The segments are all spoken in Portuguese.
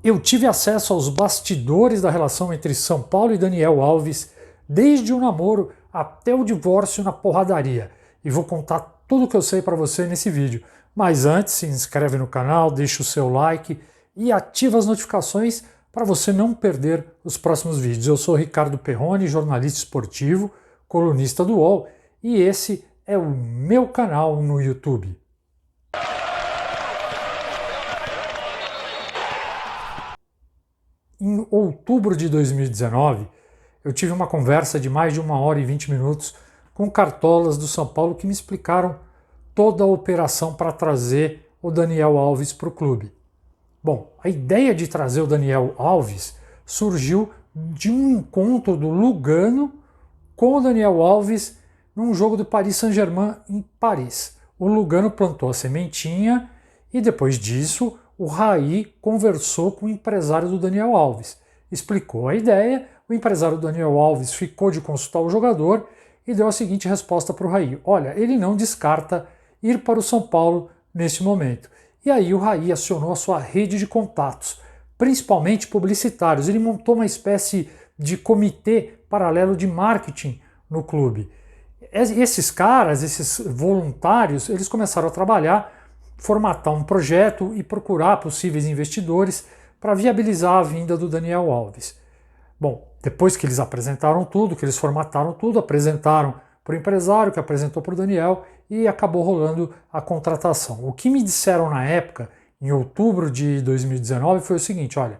Eu tive acesso aos bastidores da relação entre São Paulo e Daniel Alves, desde o namoro até o divórcio na porradaria. E vou contar tudo o que eu sei para você nesse vídeo. Mas antes, se inscreve no canal, deixa o seu like e ativa as notificações para você não perder os próximos vídeos. Eu sou Ricardo Perrone, jornalista esportivo, colunista do UOL, e esse é o meu canal no YouTube. Em outubro de 2019, eu tive uma conversa de mais de 1 hora e 20 minutos com cartolas do São Paulo que me explicaram toda a operação para trazer o Daniel Alves para o clube. Bom, a ideia de trazer o Daniel Alves surgiu de um encontro do Lugano com o Daniel Alves num jogo do Paris Saint-Germain em Paris. O Lugano plantou a sementinha e depois disso o Raí conversou com o empresário do Daniel Alves, explicou a ideia, o empresário do Daniel Alves ficou de consultar o jogador e deu a seguinte resposta para o Raí: olha, ele não descarta ir para o São Paulo neste momento. E aí o Raí acionou a sua rede de contatos, principalmente publicitários. Ele montou uma espécie de comitê paralelo de marketing no clube. Esses caras, esses voluntários, eles começaram a trabalhar, formatar um projeto e procurar possíveis investidores para viabilizar a vinda do Daniel Alves. Bom, depois que eles apresentaram tudo, que eles formataram tudo, apresentaram para o empresário, que apresentou para o Daniel, e acabou rolando a contratação. O que me disseram na época, em outubro de 2019, foi o seguinte: olha,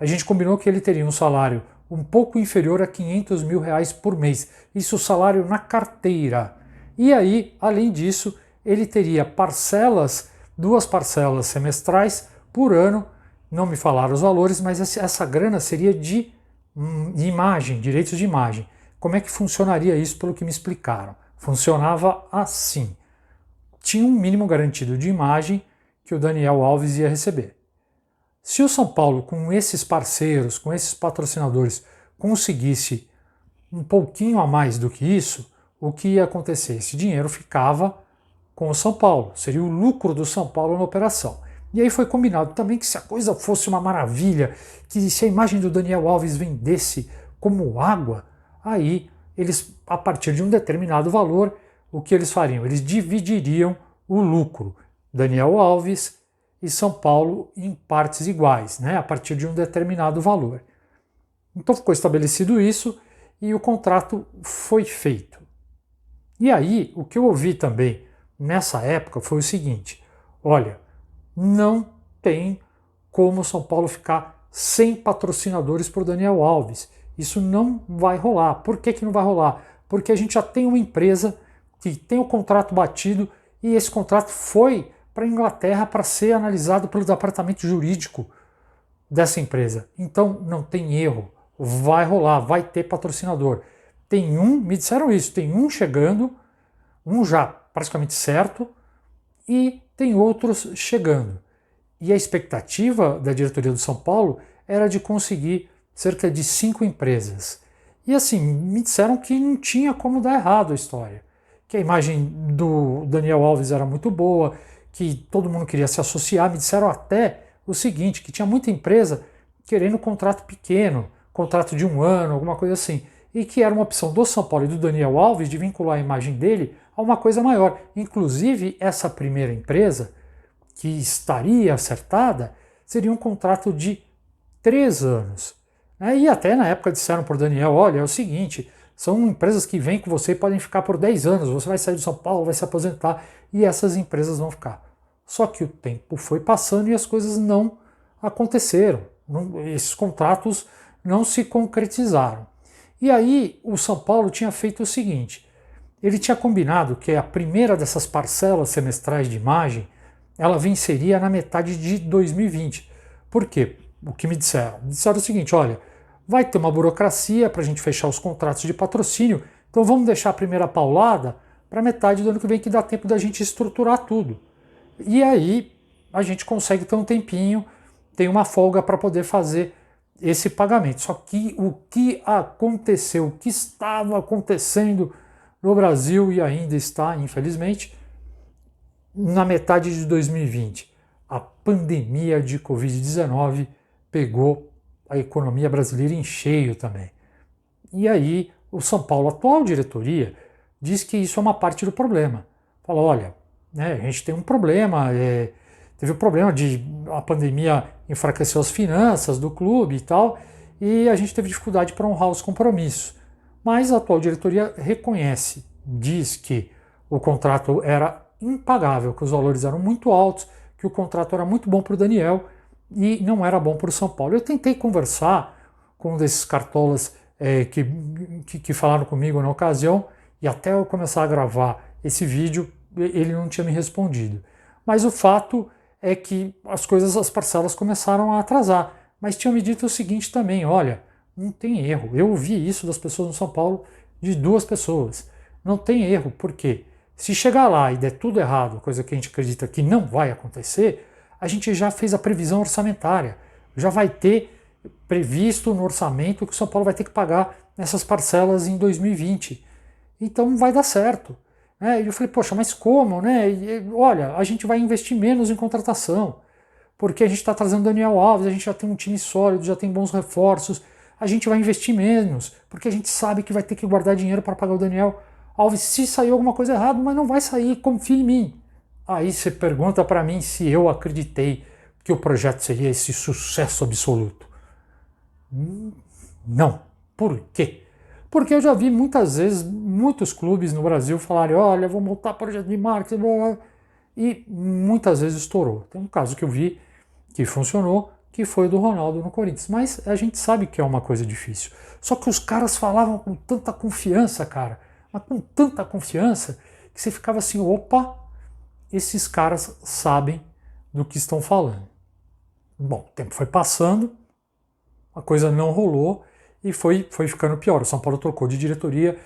a gente combinou que ele teria um salário um pouco inferior a R$500 mil por mês, isso salário na carteira. E aí, além disso, ele teria parcelas, 2 parcelas semestrais por ano, não me falaram os valores, mas essa grana seria de imagem, direitos de imagem. Como é que funcionaria isso, pelo que me explicaram? Funcionava assim: tinha um mínimo garantido de imagem que o Daniel Alves ia receber. Se o São Paulo, com esses parceiros, com esses patrocinadores, conseguisse um pouquinho a mais do que isso, o que ia acontecer? Esse dinheiro ficava com o São Paulo, seria o lucro do São Paulo na operação. E aí foi combinado também que, se a coisa fosse uma maravilha, que se a imagem do Daniel Alves vendesse como água, aí eles, a partir de um determinado valor, o que eles fariam? Eles dividiriam o lucro, Daniel Alves e São Paulo, em partes iguais, né, a partir de um determinado valor. Então ficou estabelecido isso e o contrato foi feito. E aí, o que eu ouvi também nessa época foi o seguinte: olha, não tem como o São Paulo ficar sem patrocinadores por Daniel Alves. Isso não vai rolar. Por que que não vai rolar? Porque a gente já tem uma empresa que tem o contrato batido e esse contrato foi para a Inglaterra para ser analisado pelo departamento jurídico dessa empresa. Então não tem erro, vai rolar, vai ter patrocinador. Tem um, me disseram isso, tem um chegando, um já praticamente certo, e tem outros chegando. E a expectativa da diretoria do São Paulo era de conseguir cerca de 5 empresas. E assim, me disseram que não tinha como dar errado a história, que a imagem do Daniel Alves era muito boa, que todo mundo queria se associar. Me disseram até o seguinte, que tinha muita empresa querendo contrato pequeno, contrato de 1 ano, alguma coisa assim, e que era uma opção do São Paulo e do Daniel Alves de vincular a imagem dele a uma coisa maior. Inclusive, essa primeira empresa, que estaria acertada, seria um contrato de 3 anos. E até na época disseram para o Daniel: olha, é o seguinte, são empresas que vêm com você e podem ficar por 10 anos, você vai sair do São Paulo, vai se aposentar, e essas empresas vão ficar. Só que o tempo foi passando e as coisas não aconteceram. Esses contratos não se concretizaram. E aí o São Paulo tinha feito o seguinte: ele tinha combinado que a primeira dessas parcelas semestrais de imagem, ela venceria na metade de 2020. Por quê? O que me disseram? Me disseram o seguinte: olha, vai ter uma burocracia para a gente fechar os contratos de patrocínio, então vamos deixar a primeira paulada para metade do ano que vem, que dá tempo da gente estruturar tudo. E aí a gente consegue ter um tempinho, tem uma folga para poder fazer esse pagamento. Só que o que aconteceu, o que estava acontecendo no Brasil e ainda está, infelizmente, na metade de 2020, a pandemia de Covid-19 pegou a economia brasileira em cheio também. E aí o São Paulo, a atual diretoria, diz que isso é uma parte do problema. Fala, olha, né, a gente tem um problema, teve o problema de a pandemia enfraqueceu as finanças do clube e tal, e a gente teve dificuldade para honrar os compromissos. Mas a atual diretoria reconhece, diz que o contrato era impagável, que os valores eram muito altos, que o contrato era muito bom para o Daniel e não era bom para o São Paulo. Eu tentei conversar com um desses cartolas que falaram comigo na ocasião, e até eu começar a gravar esse vídeo, ele não tinha me respondido. Mas o fato é que as parcelas começaram a atrasar. Mas tinham me dito o seguinte também, olha, não tem erro. Eu ouvi isso das pessoas no São Paulo, de 2 pessoas. Não tem erro, porque se chegar lá e der tudo errado, coisa que a gente acredita que não vai acontecer, a gente já fez a previsão orçamentária. Já vai ter previsto no orçamento que o São Paulo vai ter que pagar essas parcelas em 2020. Então vai dar certo. E eu falei, poxa, mas como, né? Olha, a gente vai investir menos em contratação, porque a gente está trazendo Daniel Alves, a gente já tem um time sólido, já tem bons reforços, a gente vai investir menos, porque a gente sabe que vai ter que guardar dinheiro para pagar o Daniel Alves se sair alguma coisa errada, mas não vai sair, confia em mim. Aí você pergunta para mim se eu acreditei que o projeto seria esse sucesso absoluto. Não. Por quê? Porque eu já vi muitas vezes muitos clubes no Brasil falarem, olha, vou montar projeto de marketing, blá, blá, e muitas vezes estourou. Tem um caso que eu vi que funcionou, que foi o do Ronaldo no Corinthians. Mas a gente sabe que é uma coisa difícil. Só que os caras falavam com tanta confiança, cara, mas com tanta confiança, que você ficava assim, opa, esses caras sabem do que estão falando. Bom, o tempo foi passando, a coisa não rolou e foi ficando pior. O São Paulo trocou de diretoria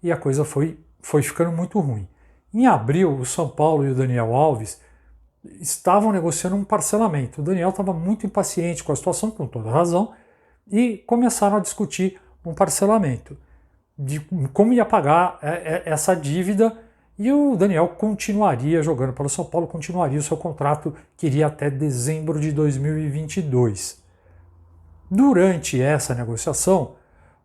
e a coisa foi ficando muito ruim. Em abril, o São Paulo e o Daniel Alves estavam negociando um parcelamento. O Daniel estava muito impaciente com a situação, com toda razão, e começaram a discutir um parcelamento de como ia pagar essa dívida, e o Daniel continuaria jogando pelo São Paulo, continuaria o seu contrato que iria até dezembro de 2022. Durante essa negociação,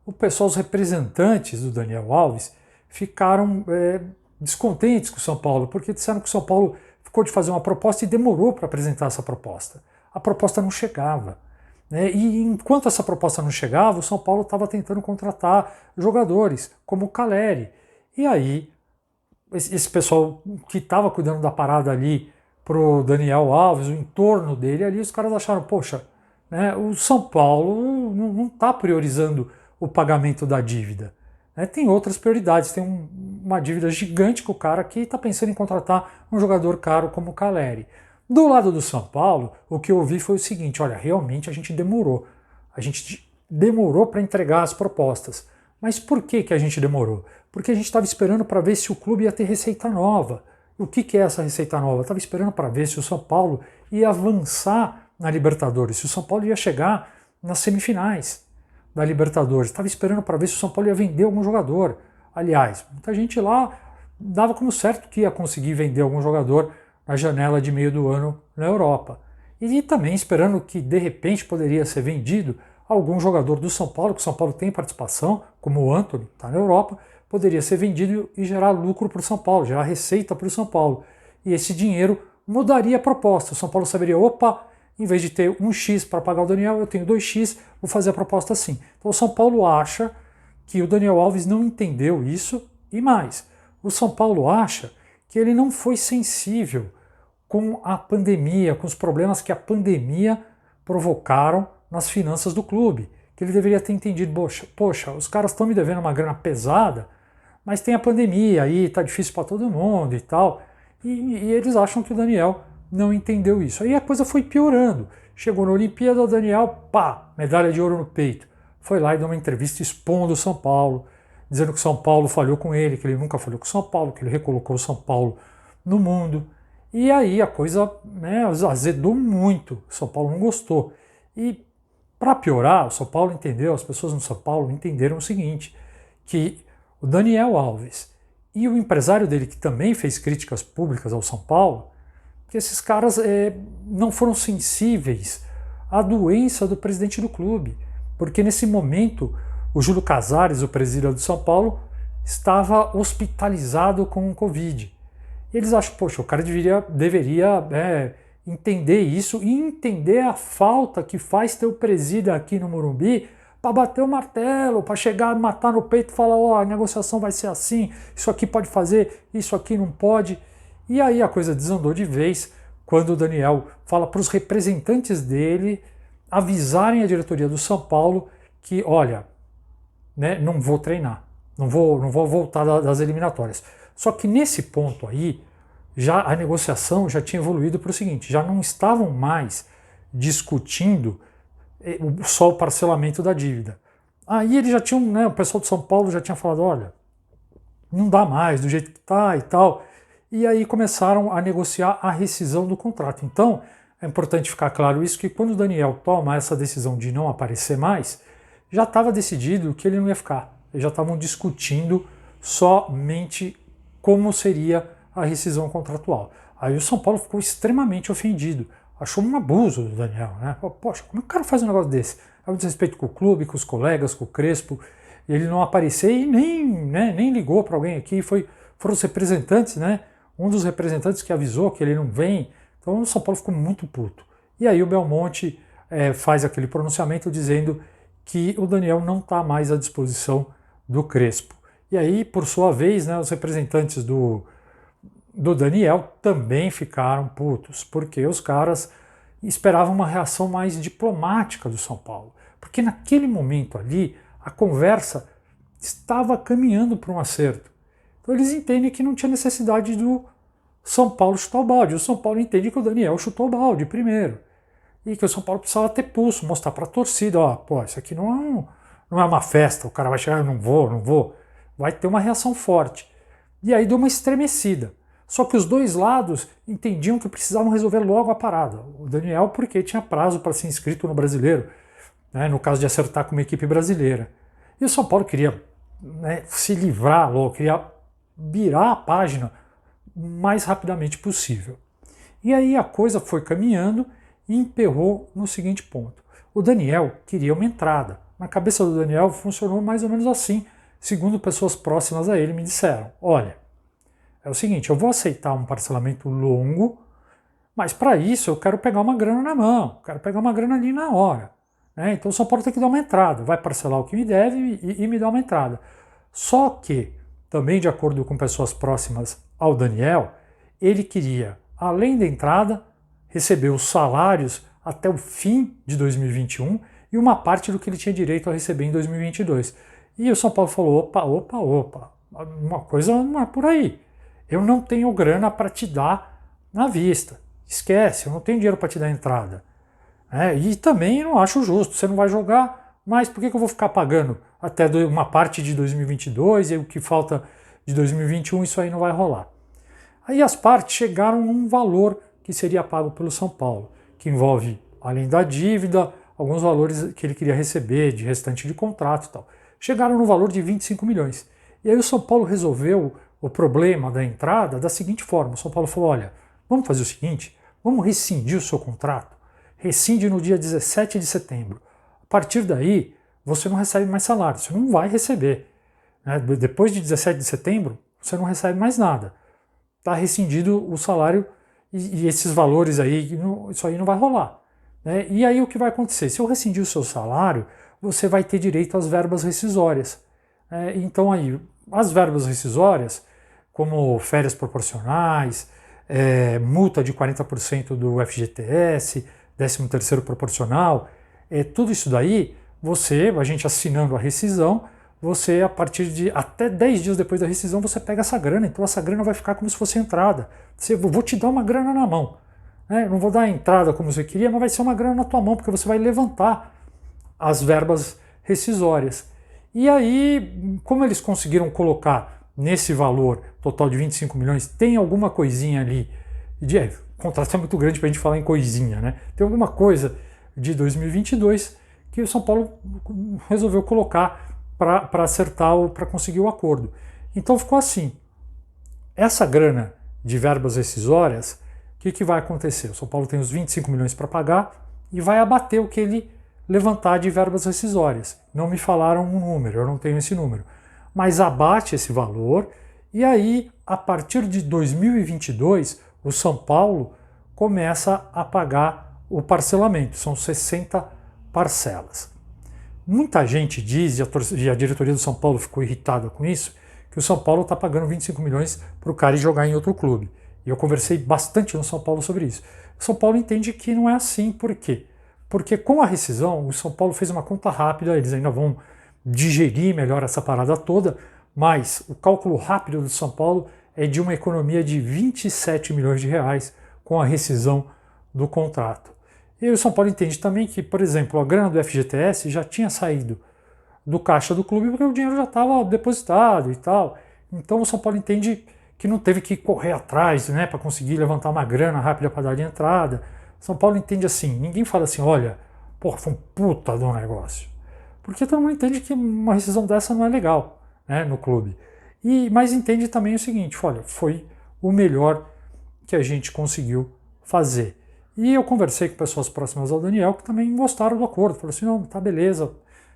o pessoal, os representantes do Daniel Alves, ficaram descontentes com o São Paulo, porque disseram que o São Paulo ficou de fazer uma proposta e demorou para apresentar essa proposta. A proposta não chegava. E enquanto essa proposta não chegava, o São Paulo estava tentando contratar jogadores, como o Caleri. E aí, esse pessoal que estava cuidando da parada ali pro Daniel Alves, o entorno dele ali, os caras acharam, poxa, o São Paulo não está priorizando o pagamento da dívida. Tem outras prioridades, tem uma dívida gigante com o cara que está pensando em contratar um jogador caro como o Caleri. Do lado do São Paulo, o que eu ouvi foi o seguinte, olha, realmente a gente demorou. A gente demorou para entregar as propostas. Mas por que a gente demorou? Porque a gente estava esperando para ver se o clube ia ter receita nova. O que é essa receita nova? Estava esperando para ver se o São Paulo ia avançar na Libertadores, se o São Paulo ia chegar nas semifinais da Libertadores. Estava esperando para ver se o São Paulo ia vender algum jogador. Aliás, muita gente lá dava como certo que ia conseguir vender algum jogador na janela de meio do ano na Europa. E também esperando que de repente poderia ser vendido algum jogador do São Paulo, que o São Paulo tem participação, como o Antony, está na Europa, poderia ser vendido e gerar lucro para o São Paulo, gerar receita para o São Paulo. E esse dinheiro mudaria a proposta. O São Paulo saberia, opa, em vez de ter 1x para pagar o Daniel, eu tenho 2x, vou fazer a proposta assim. Então o São Paulo acha que o Daniel Alves não entendeu isso, e mais, o São Paulo acha que ele não foi sensível com a pandemia, com os problemas que a pandemia provocaram nas finanças do clube. Que ele deveria ter entendido, poxa, os caras estão me devendo uma grana pesada, mas tem a pandemia aí, tá difícil para todo mundo e tal. E eles acham que o Daniel não entendeu isso. Aí a coisa foi piorando. Chegou na Olimpíada, o Daniel, pá, medalha de ouro no peito. Foi lá e deu uma entrevista expondo o São Paulo, dizendo que o São Paulo falhou com ele, que ele nunca falhou com o São Paulo, que ele recolocou o São Paulo no mundo. E aí a coisa azedou muito. O São Paulo não gostou. E para piorar, o São Paulo entendeu, as pessoas no São Paulo entenderam o seguinte, que o Daniel Alves e o empresário dele, que também fez críticas públicas ao São Paulo, que esses caras não foram sensíveis a doença do presidente do clube, porque nesse momento o Júlio Casares, o presidente do São Paulo, estava hospitalizado com o Covid. E eles acham, poxa, o cara deveria entender isso e entender a falta que faz ter o presídio aqui no Morumbi para bater o martelo, para chegar, matar no peito e falar, ó, a negociação vai ser assim, isso aqui pode fazer, isso aqui não pode. E aí a coisa desandou de vez quando o Daniel fala para os representantes dele avisarem a diretoria do São Paulo que, olha, né, não vou treinar, não vou voltar das eliminatórias. Só que nesse ponto aí, já a negociação já tinha evoluído para o seguinte, já não estavam mais discutindo só o parcelamento da dívida. Aí eles já tinham, né, o pessoal de São Paulo já tinha falado, olha, não dá mais do jeito que está e tal. E aí começaram a negociar a rescisão do contrato. Então, é importante ficar claro isso, que quando o Daniel toma essa decisão de não aparecer mais, já estava decidido que ele não ia ficar. Eles já estavam discutindo somente como seria a rescisão contratual. Aí o São Paulo ficou extremamente ofendido. Achou um abuso do Daniel, né? Poxa, como é que o cara faz um negócio desse? É um desrespeito com o clube, com os colegas, com o Crespo. Ele não aparecer e nem ligou para alguém aqui. Foram os representantes, né? Um dos representantes que avisou que ele não vem. Então o São Paulo ficou muito puto. E aí o Belmonte faz aquele pronunciamento dizendo que o Daniel não está mais à disposição do Crespo. E aí, por sua vez, né, os representantes do Daniel também ficaram putos, porque os caras esperavam uma reação mais diplomática do São Paulo. Porque naquele momento ali, a conversa estava caminhando para um acerto. Então eles entendem que não tinha necessidade do São Paulo chutar o balde. O São Paulo entende que o Daniel chutou o balde primeiro. E que o São Paulo precisava ter pulso, mostrar para a torcida, ó, pô, isso aqui não é uma festa, o cara vai chegar, não vou. Vai ter uma reação forte. E aí deu uma estremecida. Só que os dois lados entendiam que precisavam resolver logo a parada. O Daniel porque tinha prazo para ser inscrito no Brasileiro, né, no caso de acertar com uma equipe brasileira. E o São Paulo queria, né, se livrar logo, queria virar a página o mais rapidamente possível. E aí a coisa foi caminhando e emperrou no seguinte ponto. O Daniel queria uma entrada. Na cabeça do Daniel funcionou mais ou menos assim, segundo pessoas próximas a ele me disseram. Olha, é o seguinte, eu vou aceitar um parcelamento longo, mas para isso eu quero pegar uma grana na mão, quero pegar uma grana ali na hora. Né? Então o São Paulo tem que dar uma entrada, vai parcelar o que me deve e me dar uma entrada. Só que, também de acordo com pessoas próximas ao Daniel, ele queria, além da entrada, receber os salários até o fim de 2021 e uma parte do que ele tinha direito a receber em 2022. E o São Paulo falou, opa, uma coisa não é por aí. Eu não tenho grana para te dar na vista. Esquece, eu não tenho dinheiro para te dar entrada. E também não acho justo, você não vai jogar, mas por que eu vou ficar pagando até uma parte de 2022 e o que falta de 2021, isso aí não vai rolar. Aí as partes chegaram num valor que seria pago pelo São Paulo, que envolve, além da dívida, alguns valores que ele queria receber de restante de contrato e tal. Chegaram no valor de 25 milhões. E aí o São Paulo resolveu o problema da entrada da seguinte forma. O São Paulo falou, olha, vamos fazer o seguinte, vamos rescindir o seu contrato. Rescinde no dia 17 de setembro. A partir daí, você não recebe mais salário, você não vai receber. Depois de 17 de setembro, você não recebe mais nada. Está rescindido o salário e esses valores aí, isso aí não vai rolar. E aí o que vai acontecer? Se eu rescindir o seu salário, você vai ter direito às verbas rescisórias. Então aí, as verbas rescisórias, como férias proporcionais, multa de 40% do FGTS, 13º proporcional, tudo isso daí, a gente assinando a rescisão, você a partir de até 10 dias depois da rescisão você pega essa grana, então essa grana vai ficar como se fosse entrada. Vou te dar uma grana na mão. Não vou dar a entrada como você queria, mas vai ser uma grana na tua mão, porque você vai levantar as verbas rescisórias. E aí, como eles conseguiram colocar nesse valor total de 25 milhões, tem alguma coisinha ali, o contrato é muito grande para a gente falar em coisinha, né? Tem alguma coisa de 2022 que o São Paulo resolveu colocar para acertar, para conseguir o acordo. Então ficou assim, essa grana de verbas rescisórias, o que vai acontecer? O São Paulo tem os 25 milhões para pagar e vai abater o que ele levantar de verbas rescisórias. Não me falaram um número, eu não tenho esse número, mas abate esse valor e aí, a partir de 2022, o São Paulo começa a pagar o parcelamento, são 60 parcelas. Muita gente diz, e a diretoria do São Paulo ficou irritada com isso, que o São Paulo está pagando 25 milhões para o cara ir jogar em outro clube. E eu conversei bastante no São Paulo sobre isso. O São Paulo entende que não é assim, por quê? Porque com a rescisão, o São Paulo fez uma conta rápida, eles ainda vão digerir melhor essa parada toda, mas o cálculo rápido do São Paulo é de uma economia de 27 milhões de reais com a rescisão do contrato. E o São Paulo entende também que, por exemplo, a grana do FGTS já tinha saído do caixa do clube porque o dinheiro já estava depositado e tal. Então o São Paulo entende que não teve que correr atrás, né, para conseguir levantar uma grana rápida para dar de entrada. São Paulo entende assim, ninguém fala assim, olha, porra, foi um puta do negócio. Porque todo mundo entende que uma rescisão dessa não é legal, né, no clube. Mas entende também o seguinte, olha, foi o melhor que a gente conseguiu fazer. E eu conversei com pessoas próximas ao Daniel que também gostaram do acordo. Falaram assim, não, tá beleza,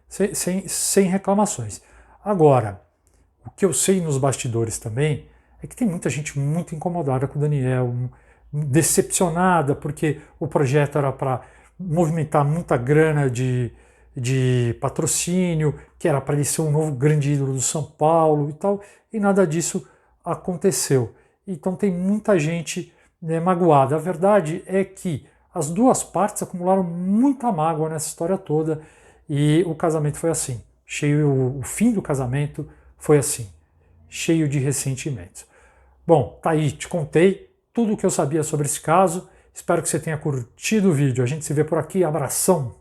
sem reclamações. Agora, o que eu sei nos bastidores também é que tem muita gente muito incomodada com o Daniel, decepcionada, porque o projeto era para movimentar muita grana de patrocínio, que era para ele ser um novo grande ídolo do São Paulo e tal, e nada disso aconteceu. Então tem muita gente, né, magoada. A verdade é que as duas partes acumularam muita mágoa nessa história toda e o casamento foi assim. O fim do casamento foi assim, cheio de ressentimentos. Bom, tá aí, te contei tudo o que eu sabia sobre esse caso. Espero que você tenha curtido o vídeo. A gente se vê por aqui. Abração!